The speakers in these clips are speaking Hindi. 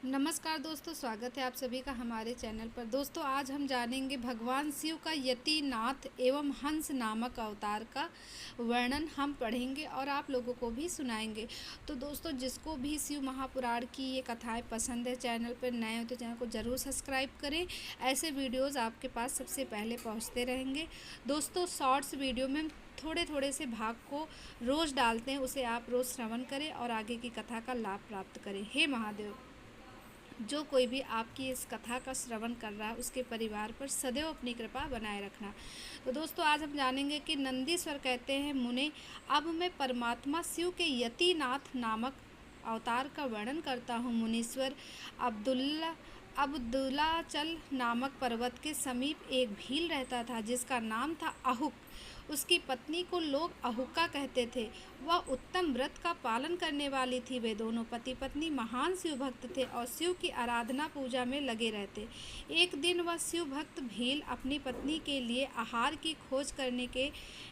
नमस्कार दोस्तों, स्वागत है आप सभी का हमारे चैनल पर। दोस्तों, आज हम जानेंगे भगवान शिव का यतिनाथ एवं हंस नामक अवतार का वर्णन हम पढ़ेंगे और आप लोगों को भी सुनाएंगे। तो दोस्तों, जिसको भी शिव महापुराण की ये कथाएं पसंद है, चैनल पर नए हो तो चैनल को ज़रूर सब्सक्राइब करें। ऐसे वीडियोज़ आपके पास सबसे पहले पहुँचते रहेंगे। दोस्तों, शॉर्ट्स वीडियो में थोड़े थोड़े से भाग को रोज़ डालते हैं, उसे आप रोज़ श्रवण करें और आगे की कथा का लाभ प्राप्त करें। हे महादेव, जो कोई भी आपकी इस कथा का श्रवण कर रहा है उसके परिवार पर सदैव अपनी कृपा बनाए रखना। तो दोस्तों, आज हम जानेंगे कि नंदीश्वर कहते हैं, मुने अब मैं परमात्मा शिव के यतिनाथ नामक अवतार का वर्णन करता हूँ। मुनीश्वर अब्दुलाचल नामक पर्वत के समीप एक भील रहता था जिसका नाम था अहुक। उसकी पत्नी को लोग अहुका कहते थे। वह उत्तम व्रत का पालन करने वाली थी। वे दोनों पति पत्नी महान शिव भक्त थे और शिव की आराधना पूजा में लगे रहते। एक दिन वह शिव भक्त भील अपनी पत्नी के लिए आहार की खोज करने के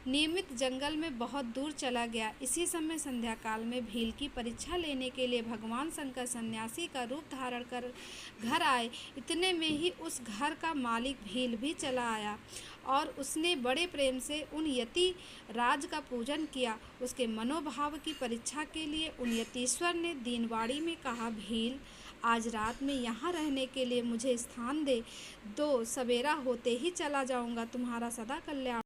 नियमित जंगल में बहुत दूर चला गया। इसी समय संध्या काल में भील की परीक्षा लेने के लिए भगवान शंकर सन्यासी का रूप धारण कर घर आए। इतने में ही उस घर का मालिक भील भी चला आया और उसने बड़े प्रेम से उन यति राज का पूजन किया। उसके मनोभाव की परीक्षा के लिए उन यतीश्वर ने दीनवाणी में कहा, भील, आज रात में यहाँ रहने के लिए मुझे स्थान दे दो, सवेरा होते ही चला जाऊँगा। तुम्हारा सदा कल्याण।